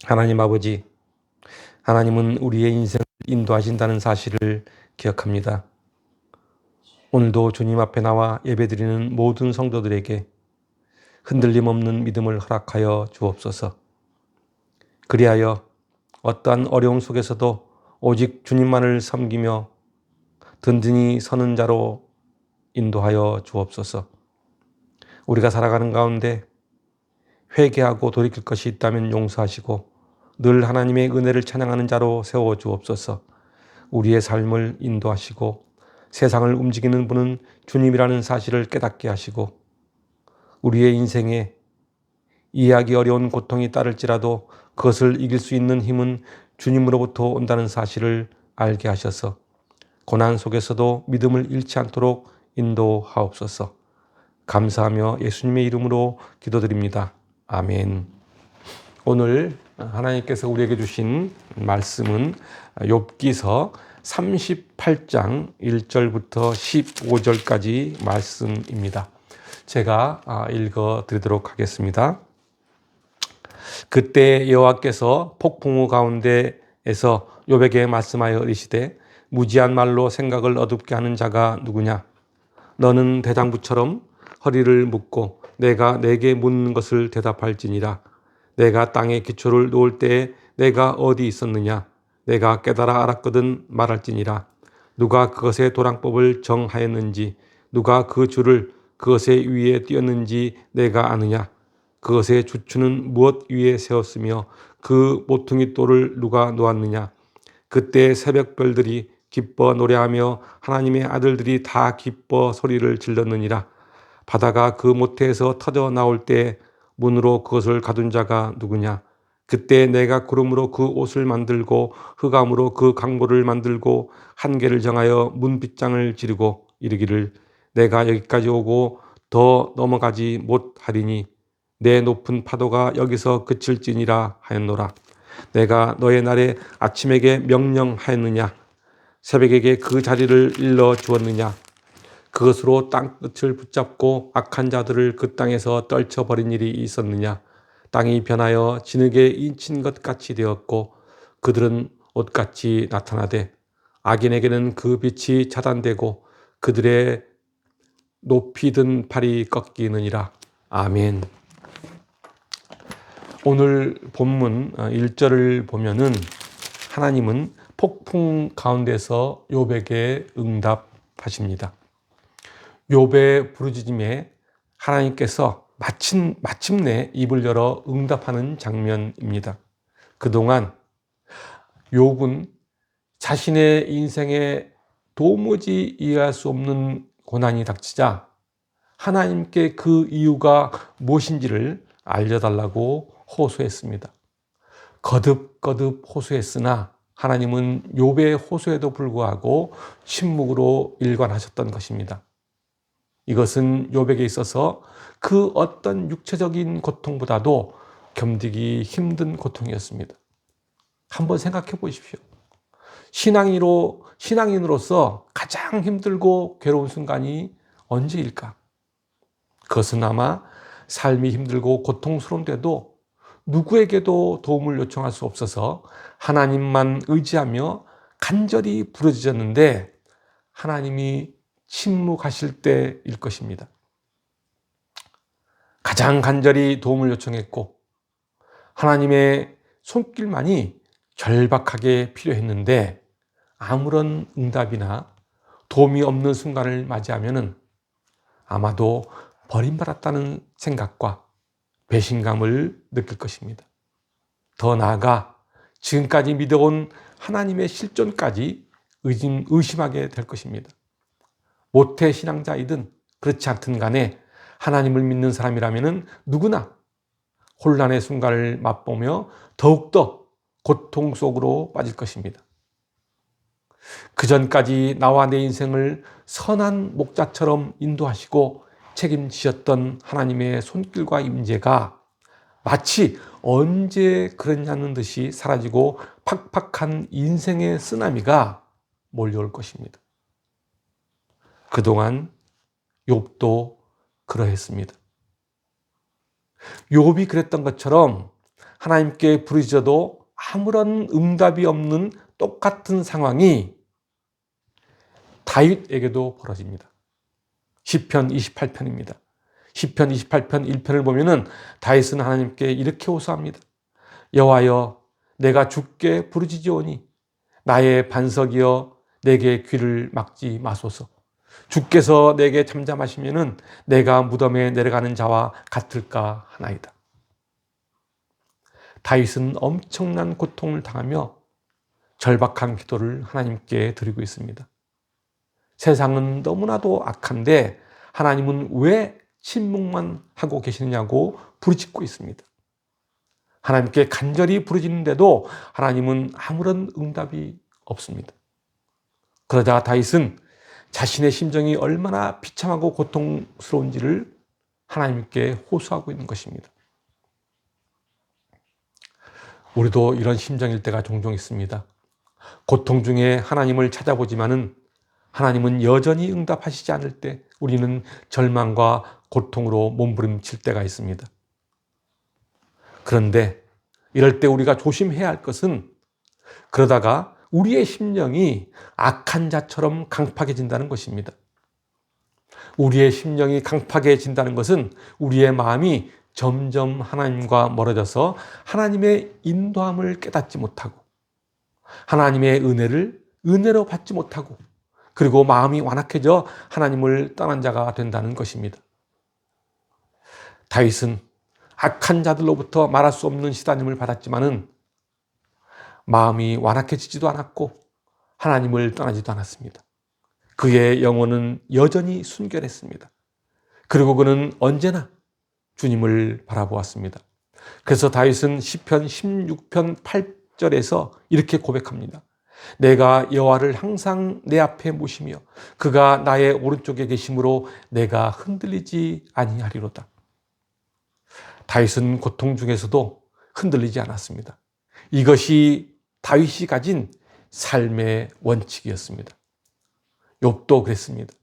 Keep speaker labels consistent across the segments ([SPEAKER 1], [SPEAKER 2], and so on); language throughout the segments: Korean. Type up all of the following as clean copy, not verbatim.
[SPEAKER 1] 하나님 아버지, 하나님은 우리의 인생을 인도하신다는 사실을 기억합니다. 오늘도 주님 앞에 나와 예배드리는 모든 성도들에게 흔들림 없는 믿음을 허락하여 주옵소서. 그리하여 어떠한 어려움 속에서도 오직 주님만을 섬기며 든든히 서는 자로 인도하여 주옵소서. 우리가 살아가는 가운데 회개하고 돌이킬 것이 있다면 용서하시고 늘 하나님의 은혜를 찬양하는 자로 세워 주옵소서. 우리의 삶을 인도하시고 세상을 움직이는 분은 주님이라는 사실을 깨닫게 하시고 우리의 인생에 이해하기 어려운 고통이 따를지라도 그것을 이길 수 있는 힘은 주님으로부터 온다는 사실을 알게 하셔서 고난 속에서도 믿음을 잃지 않도록 인도하옵소서. 감사하며 예수님의 이름으로 기도드립니다. 아멘. 오늘 하나님께서 우리에게 주신 말씀은 욥기서 38장 1절부터 15절까지 말씀입니다. 제가 읽어 드리도록 하겠습니다. 그때 여호와께서 폭풍우 가운데에서 욥에게 말씀하여 이르시되 무지한 말로 생각을 어둡게 하는 자가 누구냐? 너는 대장부처럼 허리를 묶고 내가 내게 묻는 것을 대답할지니라. 내가 땅에 기초를 놓을 때에 내가 어디 있었느냐? 내가 깨달아 알았거든 말할지니라. 누가 그것의 도랑법을 정하였는지 누가 그 줄을 그것의 위에 띄었는지 내가 아느냐? 그것의 주추는 무엇 위에 세웠으며 그 모퉁이 돌을 누가 놓았느냐? 그때 새벽별들이 기뻐 노래하며 하나님의 아들들이 다 기뻐 소리를 질렀느니라. 바다가 그 모태에서 터져 나올 때 문으로 그것을 가둔 자가 누구냐? 그때 내가 구름으로 그 옷을 만들고 흑암으로 그 강보를 만들고 한계를 정하여 문빗장을 지르고 이르기를 내가 여기까지 오고 더 넘어가지 못하리니 내 높은 파도가 여기서 그칠지니라 하였노라. 내가 너의 날에 아침에게 명령하였느냐? 새벽에게 그 자리를 일러 주었느냐? 그것으로 땅끝을 붙잡고 악한 자들을 그 땅에서 떨쳐버린 일이 있었느냐? 땅이 변하여 진흙에 인친 것 같이 되었고 그들은 옷같이 나타나되 악인에게는 그 빛이 차단되고 그들의 높이 든 팔이 꺾이느니라. 아멘. 오늘 본문 1절을 보면은 하나님은 폭풍 가운데서 욥에게 응답하십니다. 욥의 부르짖음에 하나님께서 마침내 입을 열어 응답하는 장면입니다. 그동안 욥은 자신의 인생에 도무지 이해할 수 없는 고난이 닥치자 하나님께 그 이유가 무엇인지를 알려달라고 호소했습니다. 거듭거듭 호소했으나 하나님은 욥의 호소에도 불구하고 침묵으로 일관하셨던 것입니다. 이것은 욥에게 있어서 그 어떤 육체적인 고통보다도 견디기 힘든 고통이었습니다. 한번 생각해 보십시오. 신앙인으로서 가장 힘들고 괴로운 순간이 언제일까? 그것은 아마 삶이 힘들고 고통스러운데도 누구에게도 도움을 요청할 수 없어서 하나님만 의지하며 간절히 부르짖었는데 하나님이 침묵하실 때일 것입니다. 가장 간절히 도움을 요청했고 하나님의 손길만이 절박하게 필요했는데 아무런 응답이나 도움이 없는 순간을 맞이하면 아마도 버림받았다는 생각과 배신감을 느낄 것입니다. 더 나아가 지금까지 믿어온 하나님의 실존까지 의심하게 될 것입니다. 모태 신앙자이든 그렇지 않든 간에 하나님을 믿는 사람이라면 누구나 혼란의 순간을 맛보며 더욱더 고통 속으로 빠질 것입니다. 그전까지 나와 내 인생을 선한 목자처럼 인도하시고 책임지셨던 하나님의 손길과 임재가 마치 언제 그랬냐는 듯이 사라지고 팍팍한 인생의 쓰나미가 몰려올 것입니다. 그동안 욥도 그러했습니다. 욥이 그랬던 것처럼 하나님께 부르짖어도 아무런 응답이 없는 똑같은 상황이 다윗에게도 벌어집니다. 시편 28편입니다. 시편 28편 1편을 보면은 다윗은 하나님께 이렇게 호소합니다. 여호와여, 내가 주께 부르짖으오니 나의 반석이여 내게 귀를 막지 마소서. 주께서 내게 잠잠하시면은 내가 무덤에 내려가는 자와 같을까 하나이다. 다윗은 엄청난 고통을 당하며 절박한 기도를 하나님께 드리고 있습니다. 세상은 너무나도 악한데 하나님은 왜 침묵만 하고 계시느냐고 부르짖고 있습니다. 하나님께 간절히 부르짖는데도 하나님은 아무런 응답이 없습니다. 그러자 다윗은 자신의 심정이 얼마나 비참하고 고통스러운지를 하나님께 호소하고 있는 것입니다. 우리도 이런 심정일 때가 종종 있습니다. 고통 중에 하나님을 찾아보지만은 하나님은 여전히 응답하시지 않을 때 우리는 절망과 고통으로 몸부림칠 때가 있습니다. 그런데 이럴 때 우리가 조심해야 할 것은 그러다가 우리의 심령이 악한 자처럼 강팍해진다는 것입니다. 우리의 심령이 강팍해진다는 것은 우리의 마음이 점점 하나님과 멀어져서 하나님의 인도함을 깨닫지 못하고 하나님의 은혜를 은혜로 받지 못하고 그리고 마음이 완악해져 하나님을 떠난 자가 된다는 것입니다. 다윗은 악한 자들로부터 말할 수 없는 시다짐을 받았지만은 마음이 완악해지지도 않았고 하나님을 떠나지도 않았습니다. 그의 영혼은 여전히 순결했습니다. 그리고 그는 언제나 주님을 바라보았습니다. 그래서 다윗은 시편 16편 8절에서 이렇게 고백합니다. 내가 여호와를 항상 내 앞에 모시며 그가 나의 오른쪽에 계심으로 내가 흔들리지 아니하리로다. 다윗은 고통 중에서도 흔들리지 않았습니다. 이것이 다윗이 가진 삶의 원칙이었습니다. 욥도 그랬습니다.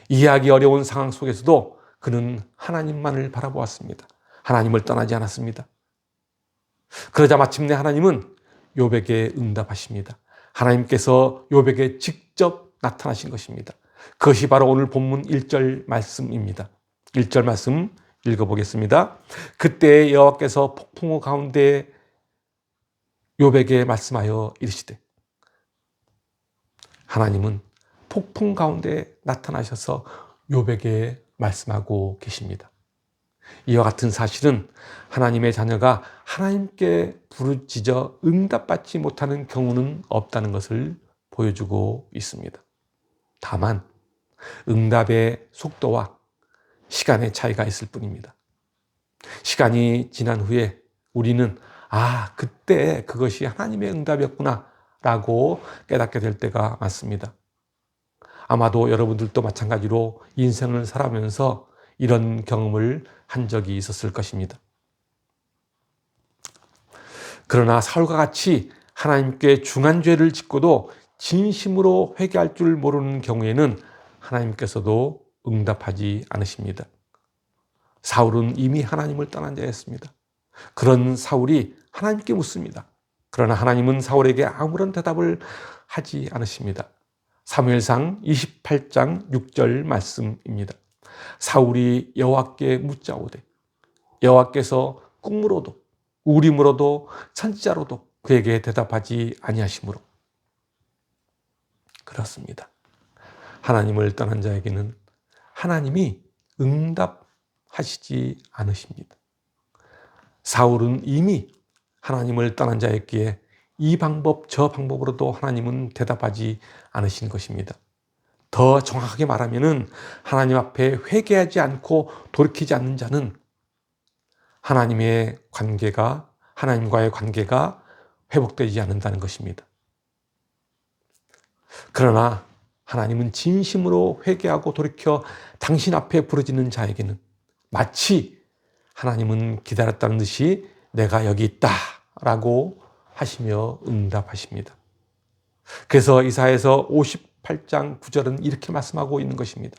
[SPEAKER 1] 이해하기 어려운 상황 속에서도 그는 하나님만을 바라보았습니다. 하나님을 떠나지 않았습니다. 그러자 마침내 하나님은 욥에게 응답하십니다. 하나님께서 욥에게 직접 나타나신 것입니다. 그것이 바로 오늘 본문 1절 말씀입니다. 1절 말씀 읽어보겠습니다. 그때 여호와께서 폭풍우 가운데 욥에게 말씀하여 이르시되, 하나님은 폭풍 가운데 나타나셔서 욥에게 말씀하고 계십니다. 이와 같은 사실은 하나님의 자녀가 하나님께 부르짖어 응답받지 못하는 경우는 없다는 것을 보여주고 있습니다. 다만 응답의 속도와 시간의 차이가 있을 뿐입니다. 시간이 지난 후에 우리는 그때 그것이 하나님의 응답이었구나 라고 깨닫게 될 때가 많습니다. 아마도 여러분들도 마찬가지로 인생을 살아가면서 이런 경험을 한 적이 있었을 것입니다. 그러나 사울과 같이 하나님께 중한 죄를 짓고도 진심으로 회개할 줄 모르는 경우에는 하나님께서도 응답하지 않으십니다. 사울은 이미 하나님을 떠난 자였습니다. 그런 사울이 하나님께 묻습니다. 그러나 하나님은 사울에게 아무런 대답을 하지 않으십니다. 사무엘상 28장 6절 말씀입니다. 사울이 여호와께 묻자오되 여호와께서 꿈으로도 우림으로도 선지자로도 그에게 대답하지 아니하시므로. 그렇습니다. 하나님을 떠난 자에게는 하나님이 응답하시지 않으십니다. 사울은 이미 하나님을 떠난 자였기에 이 방법 저 방법으로도 하나님은 대답하지 않으신 것입니다. 더 정확하게 말하면은 하나님 앞에 회개하지 않고 돌이키지 않는 자는 하나님과의 관계가 회복되지 않는다는 것입니다. 그러나 하나님은 진심으로 회개하고 돌이켜 당신 앞에 부르짖는 자에게는 마치 하나님은 기다렸다는 듯이 내가 여기 있다 라고 하시며 응답하십니다. 그래서 이사야서 58장 9절은 이렇게 말씀하고 있는 것입니다.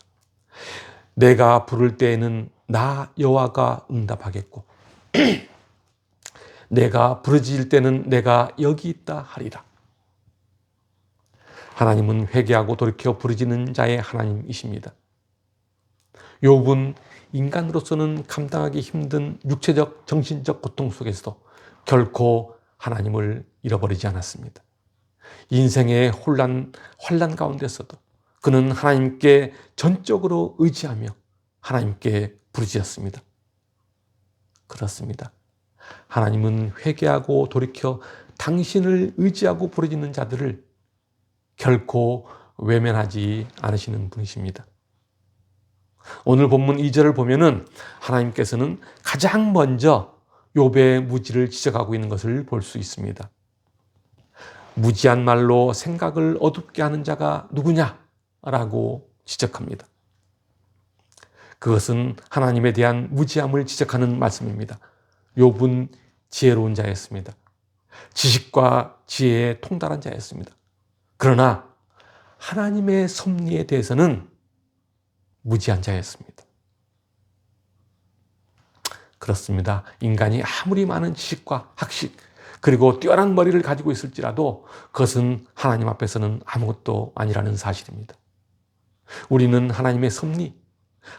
[SPEAKER 1] 내가 부를 때에는 나 여호와가 응답하겠고 내가 부르짖을 때는 내가 여기 있다 하리라. 하나님은 회개하고 돌이켜 부르짖는 자의 하나님이십니다. 욥은 인간으로서는 감당하기 힘든 육체적, 정신적 고통 속에서도 결코 하나님을 잃어버리지 않았습니다. 인생의 환난 가운데서도 그는 하나님께 전적으로 의지하며 하나님께 부르짖었습니다. 그렇습니다. 하나님은 회개하고 돌이켜 당신을 의지하고 부르짖는 자들을 결코 외면하지 않으시는 분이십니다. 오늘 본문 2절을 보면은 하나님께서는 가장 먼저 욥의 무지를 지적하고 있는 것을 볼 수 있습니다. 무지한 말로 생각을 어둡게 하는 자가 누구냐라고 지적합니다. 그것은 하나님에 대한 무지함을 지적하는 말씀입니다. 욥은 지혜로운 자였습니다. 지식과 지혜에 통달한 자였습니다. 그러나 하나님의 섭리에 대해서는 무지한 자였습니다. 그렇습니다. 인간이 아무리 많은 지식과 학식 그리고 뛰어난 머리를 가지고 있을지라도 그것은 하나님 앞에서는 아무것도 아니라는 사실입니다. 우리는 하나님의 섭리,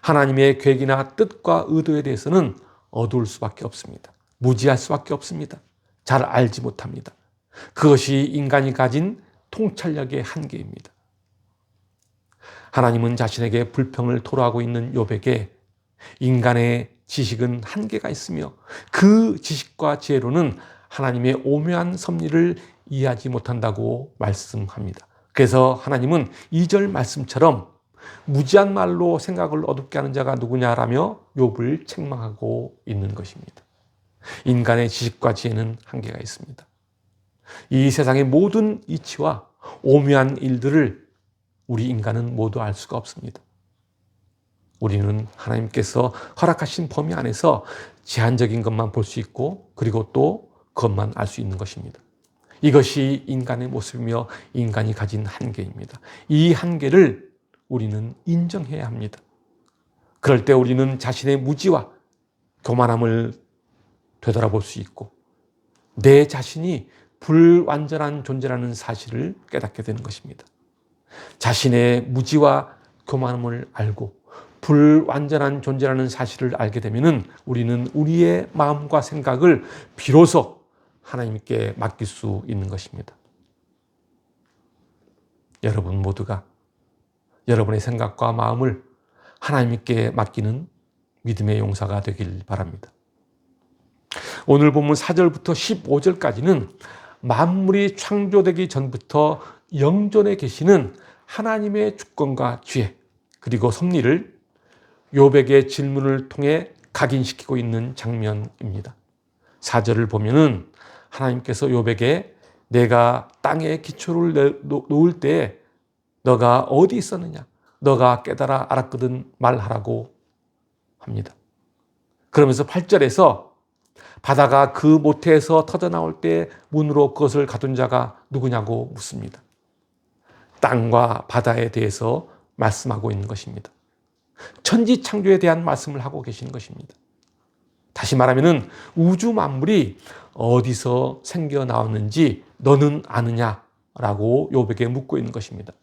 [SPEAKER 1] 하나님의 계획이나 뜻과 의도에 대해서는 어두울 수밖에 없습니다. 무지할 수밖에 없습니다. 잘 알지 못합니다. 그것이 인간이 가진 통찰력의 한계입니다. 하나님은 자신에게 불평을 토로하고 있는 욥에게 인간의 지식은 한계가 있으며 그 지식과 지혜로는 하나님의 오묘한 섭리를 이해하지 못한다고 말씀합니다. 그래서 하나님은 2절 말씀처럼 무지한 말로 생각을 어둡게 하는 자가 누구냐라며 욥을 책망하고 있는 것입니다. 인간의 지식과 지혜는 한계가 있습니다. 이 세상의 모든 이치와 오묘한 일들을 우리 인간은 모두 알 수가 없습니다. 우리는 하나님께서 허락하신 범위 안에서 제한적인 것만 볼 수 있고 그리고 또 그것만 알 수 있는 것입니다. 이것이 인간의 모습이며 인간이 가진 한계입니다. 이 한계를 우리는 인정해야 합니다. 그럴 때 우리는 자신의 무지와 교만함을 되돌아볼 수 있고 내 자신이 불완전한 존재라는 사실을 깨닫게 되는 것입니다. 자신의 무지와 교만함을 알고 불완전한 존재라는 사실을 알게 되면 우리는 우리의 마음과 생각을 비로소 하나님께 맡길 수 있는 것입니다. 여러분 모두가 여러분의 생각과 마음을 하나님께 맡기는 믿음의 용사가 되길 바랍니다. 오늘 본문 4절부터 15절까지는 만물이 창조되기 전부터 영존에 계시는 하나님의 주권과 지혜 그리고 섭리를 욥에게 질문을 통해 각인시키고 있는 장면입니다. 4절을 보면은 하나님께서 욥에게 내가 땅에 기초를 놓을 때 너가 어디 있었느냐? 너가 깨달아 알았거든 말하라고 합니다. 그러면서 8절에서 바다가 그 모태에서 터져나올 때 문으로 그것을 가둔 자가 누구냐고 묻습니다. 땅과 바다에 대해서 말씀하고 있는 것입니다. 천지 창조에 대한 말씀을 하고 계시는 것입니다. 다시 말하면 우주 만물이 어디서 생겨 나왔는지 너는 아느냐라고 욥에게 묻고 있는 것입니다.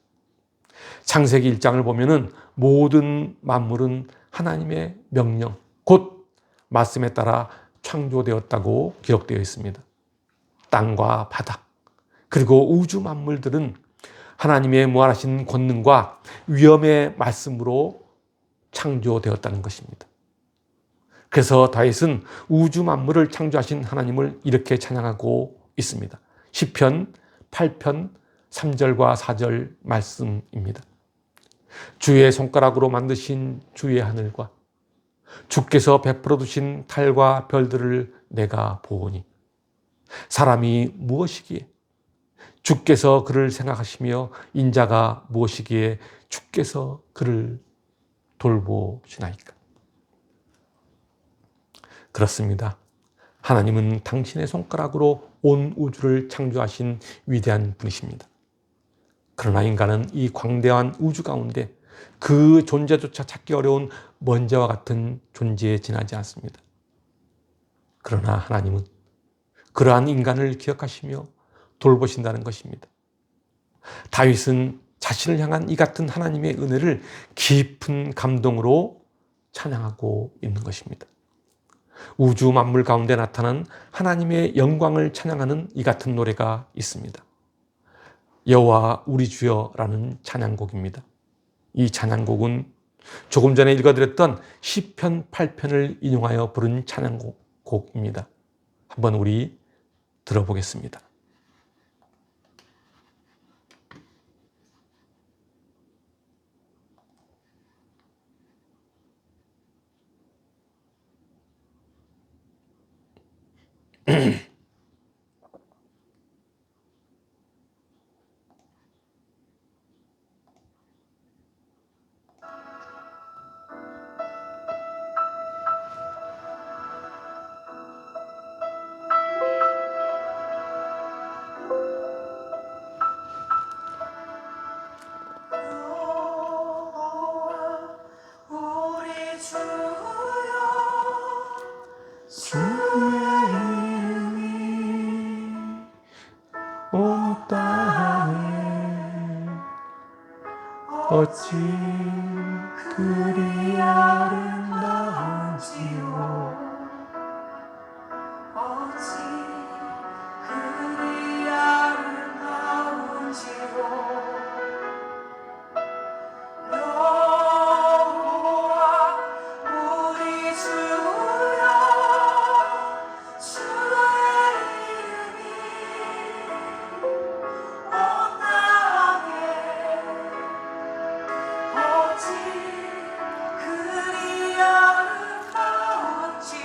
[SPEAKER 1] 창세기 1장을 보면은 모든 만물은 하나님의 명령, 곧 말씀에 따라 창조되었다고 기록되어 있습니다. 땅과 바다, 그리고 우주 만물들은 하나님의 무한하신 권능과 위엄의 말씀으로 창조되었다는 것입니다. 그래서 다윗은 우주 만물을 창조하신 하나님을 이렇게 찬양하고 있습니다. 시편 8편 3절과 4절 말씀입니다. 주의 손가락으로 만드신 주의 하늘과 주께서 베풀어 두신 달과 별들을 내가 보오니 사람이 무엇이기에 주께서 그를 생각하시며 인자가 무엇이기에 주께서 그를 돌보시나이까. 그렇습니다. 하나님은 당신의 손가락으로 온 우주를 창조하신 위대한 분이십니다. 그러나 인간은 이 광대한 우주 가운데 그 존재조차 찾기 어려운 먼지와 같은 존재에 지나지 않습니다. 그러나 하나님은 그러한 인간을 기억하시며 돌보신다는 것입니다. 다윗은 자신을 향한 이 같은 하나님의 은혜를 깊은 감동으로 찬양하고 있는 것입니다. 우주 만물 가운데 나타난 하나님의 영광을 찬양하는 이 같은 노래가 있습니다. 여호와 우리 주여라는 찬양곡입니다. 이 찬양곡은 조금 전에 읽어드렸던 시편 8편을 인용하여 부른 찬양곡입니다. 한번 우리 들어보겠습니다. 온 땅에 어찌 그리 아름다운지요.
[SPEAKER 2] 어찌 그리 아름다운지요. 여호와 우리 주여 주의 이름이 온 땅에 어찌 그리 아름다운지요.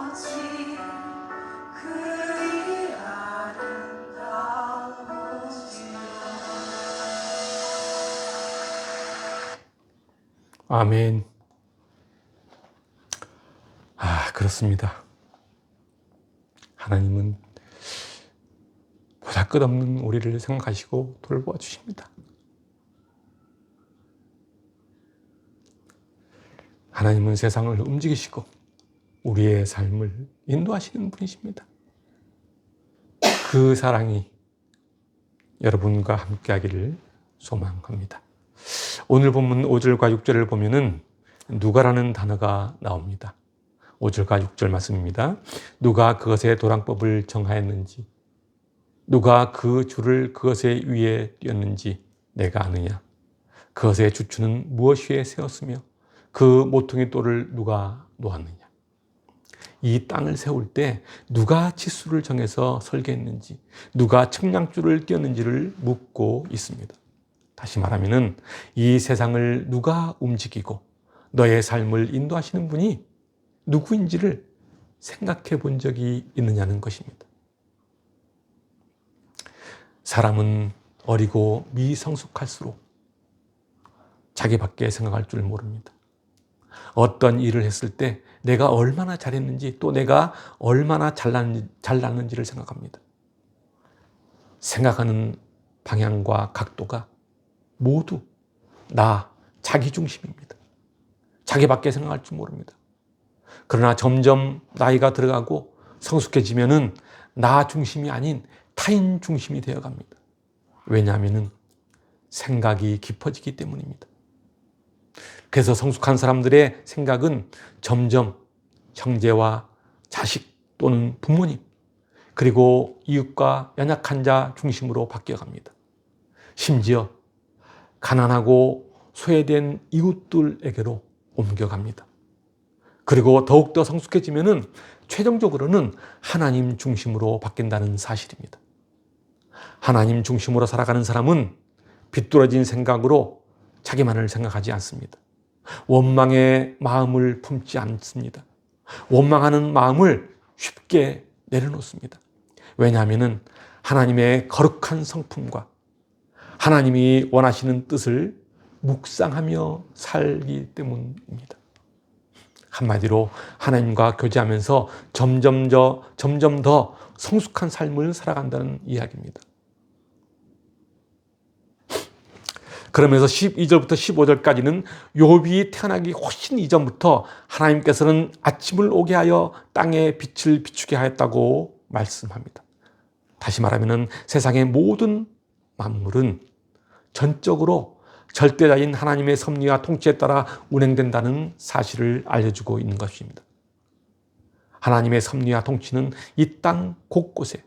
[SPEAKER 2] 아버지 그리 아름다우시오.
[SPEAKER 1] 아멘. 그렇습니다. 하나님은 보잘것없는 우리를 생각하시고 돌보아 주십니다. 하나님은 세상을 움직이시고 우리의 삶을 인도하시는 분이십니다. 그 사랑이 여러분과 함께하기를 소망합니다. 오늘 본문 5절과 6절을 보면은 누가라는 단어가 나옵니다. 5절과 6절 말씀입니다. 누가 그것의 도랑법을 정하였는지, 누가 그 줄을 그것의 위에 띄었는지 내가 아느냐. 그것의 주추는 무엇 위에 세웠으며 그 모퉁이 돌을 누가 놓았느냐. 이 땅을 세울 때 누가 치수를 정해서 설계했는지, 누가 측량줄을 띄었는지를 묻고 있습니다. 다시 말하면은 이 세상을 누가 움직이고 너의 삶을 인도하시는 분이 누구인지를 생각해 본 적이 있느냐는 것입니다. 사람은 어리고 미성숙할수록 자기밖에 생각할 줄 모릅니다. 어떤 일을 했을 때 내가 얼마나 잘했는지 또 내가 얼마나 잘났는지를 생각합니다. 생각하는 방향과 각도가 모두 자기 중심입니다. 자기밖에 생각할 줄 모릅니다. 그러나 점점 나이가 들어가고 성숙해지면은 나 중심이 아닌 타인 중심이 되어 갑니다. 왜냐하면은 생각이 깊어지기 때문입니다. 그래서 성숙한 사람들의 생각은 점점 형제와 자식 또는 부모님 그리고 이웃과 연약한 자 중심으로 바뀌어 갑니다. 심지어 가난하고 소외된 이웃들에게로 옮겨갑니다. 그리고 더욱더 성숙해지면은 최종적으로는 하나님 중심으로 바뀐다는 사실입니다. 하나님 중심으로 살아가는 사람은 비뚤어진 생각으로 자기만을 생각하지 않습니다. 원망의 마음을 품지 않습니다. 원망하는 마음을 쉽게 내려놓습니다. 왜냐하면 하나님의 거룩한 성품과 하나님이 원하시는 뜻을 묵상하며 살기 때문입니다. 한마디로 하나님과 교제하면서 점점 더 성숙한 삶을 살아간다는 이야기입니다. 그러면서 12절부터 15절까지는 욥이 태어나기 훨씬 이전부터 하나님께서는 아침을 오게 하여 땅에 빛을 비추게 하였다고 말씀합니다. 다시 말하면 세상의 모든 만물은 전적으로 절대자인 하나님의 섭리와 통치에 따라 운행된다는 사실을 알려주고 있는 것입니다. 하나님의 섭리와 통치는 이 땅 곳곳에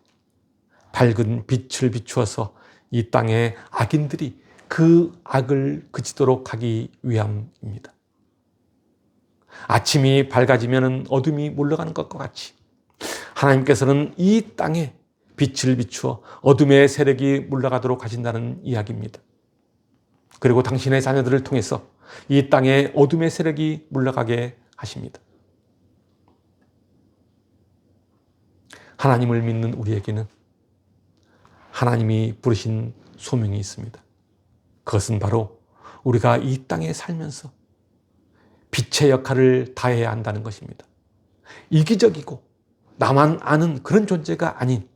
[SPEAKER 1] 밝은 빛을 비추어서 이 땅의 악인들이 그 악을 그치도록 하기 위함입니다. 아침이 밝아지면 어둠이 물러가는 것과 같이 하나님께서는 이 땅에 빛을 비추어 어둠의 세력이 물러가도록 하신다는 이야기입니다. 그리고 당신의 자녀들을 통해서 이 땅에 어둠의 세력이 물러가게 하십니다. 하나님을 믿는 우리에게는 하나님이 부르신 소명이 있습니다. 그것은 바로 우리가 이 땅에 살면서 빛의 역할을 다해야 한다는 것입니다. 이기적이고 나만 아는 그런 존재가 아닌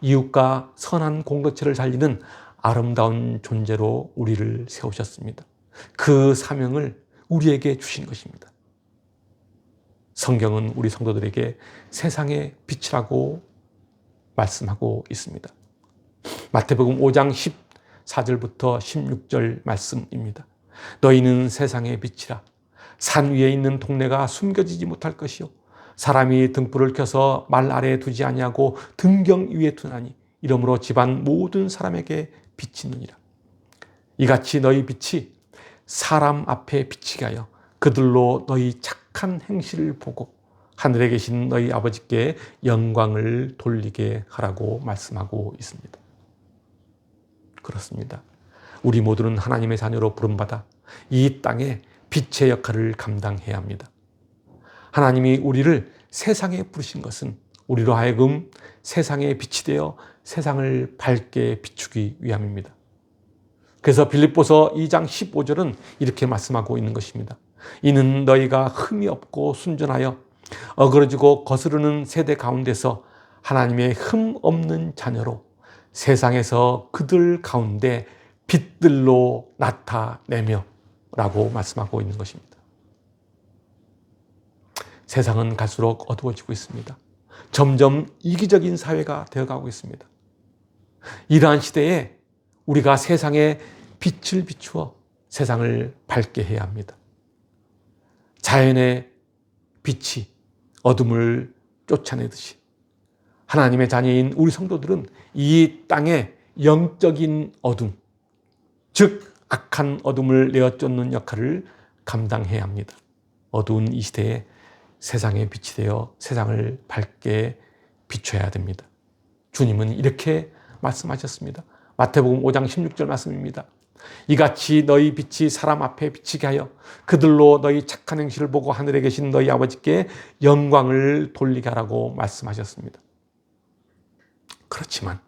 [SPEAKER 1] 이웃과 선한 공동체를 살리는 아름다운 존재로 우리를 세우셨습니다. 그 사명을 우리에게 주신 것입니다. 성경은 우리 성도들에게 세상의 빛이라고 말씀하고 있습니다. 마태복음 5장 14절부터 16절 말씀입니다. 너희는 세상의 빛이라. 산 위에 있는 동네가 숨겨지지 못할 것이요 사람이 등불을 켜서 말 아래에 두지 아니하고 등경 위에 두나니 이러므로 집안 모든 사람에게 비치느니라. 이같이 너희 빛이 사람 앞에 비치게 하여 그들로 너희 착한 행실을 보고 하늘에 계신 너희 아버지께 영광을 돌리게 하라고 말씀하고 있습니다. 그렇습니다. 우리 모두는 하나님의 자녀로 부름받아 이 땅에 빛의 역할을 감당해야 합니다. 하나님이 우리를 세상에 부르신 것은 우리로 하여금 세상의 빛이 되어 세상을 밝게 비추기 위함입니다. 그래서 빌립보서 2장 15절은 이렇게 말씀하고 있는 것입니다. 이는 너희가 흠이 없고 순전하여 어그러지고 거스르는 세대 가운데서 하나님의 흠 없는 자녀로 세상에서 그들 가운데 빛들로 나타내며 라고 말씀하고 있는 것입니다. 세상은 갈수록 어두워지고 있습니다. 점점 이기적인 사회가 되어가고 있습니다. 이러한 시대에 우리가 세상에 빛을 비추어 세상을 밝게 해야 합니다. 자연의 빛이 어둠을 쫓아내듯이 하나님의 자녀인 우리 성도들은 이 땅의 영적인 어둠, 즉 악한 어둠을 내어쫓는 역할을 감당해야 합니다. 어두운 이 시대에 세상의 빛이 되어 세상을 밝게 비춰야 됩니다. 주님은 이렇게 말씀하셨습니다. 마태복음 5장 16절 말씀입니다. 이같이 너희 빛이 사람 앞에 비치게 하여 그들로 너희 착한 행실을 보고 하늘에 계신 너희 아버지께 영광을 돌리게 하라고 말씀하셨습니다. 그렇지만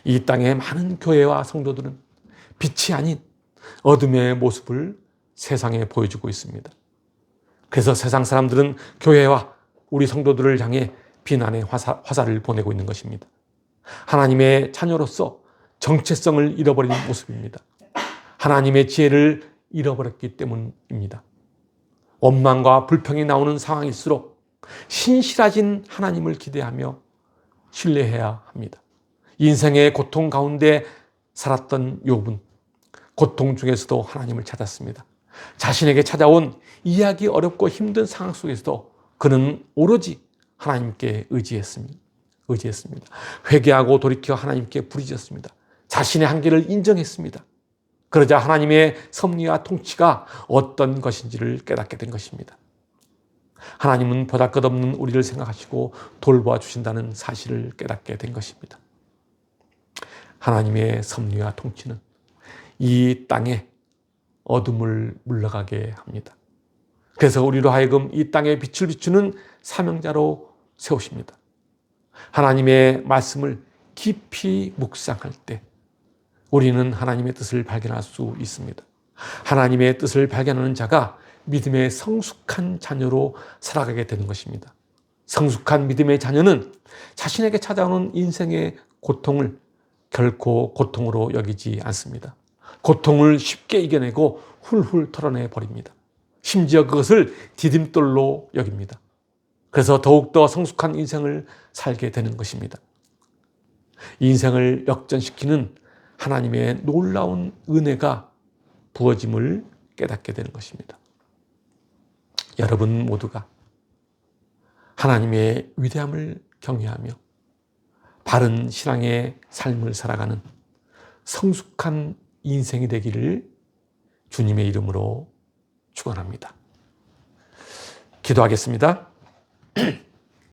[SPEAKER 1] 이 땅의 많은 교회와 성도들은 빛이 아닌 어둠의 모습을 세상에 보여주고 있습니다. 그래서 세상 사람들은 교회와 우리 성도들을 향해 비난의 화살을 보내고 있는 것입니다. 하나님의 자녀로서 정체성을 잃어버린 모습입니다. 하나님의 지혜를 잃어버렸기 때문입니다. 원망과 불평이 나오는 상황일수록 신실하신 하나님을 기대하며 신뢰해야 합니다. 인생의 고통 가운데 살았던 욥은 고통 중에서도 하나님을 찾았습니다. 자신에게 찾아온 이해하기 어렵고 힘든 상황 속에서도 그는 오로지 하나님께 의지했습니다. 회개하고 돌이켜 하나님께 부르짖었습니다. 자신의 한계를 인정했습니다. 그러자 하나님의 섭리와 통치가 어떤 것인지를 깨닫게 된 것입니다. 하나님은 보잘것없는 우리를 생각하시고 돌보아 주신다는 사실을 깨닫게 된 것입니다. 하나님의 섭리와 통치는 이 땅에 어둠을 물러가게 합니다. 그래서 우리로 하여금 이 땅에 빛을 비추는 사명자로 세우십니다. 하나님의 말씀을 깊이 묵상할 때 우리는 하나님의 뜻을 발견할 수 있습니다. 하나님의 뜻을 발견하는 자가 믿음의 성숙한 자녀로 살아가게 되는 것입니다. 성숙한 믿음의 자녀는 자신에게 찾아오는 인생의 고통을 결코 고통으로 여기지 않습니다. 고통을 쉽게 이겨내고 훌훌 털어내 버립니다. 심지어 그것을 디딤돌로 여깁니다. 그래서 더욱더 성숙한 인생을 살게 되는 것입니다. 인생을 역전시키는 하나님의 놀라운 은혜가 부어짐을 깨닫게 되는 것입니다. 여러분 모두가 하나님의 위대함을 경외하며 바른 신앙의 삶을 살아가는 성숙한 인생이 되기를 주님의 이름으로 축원합니다. 기도하겠습니다.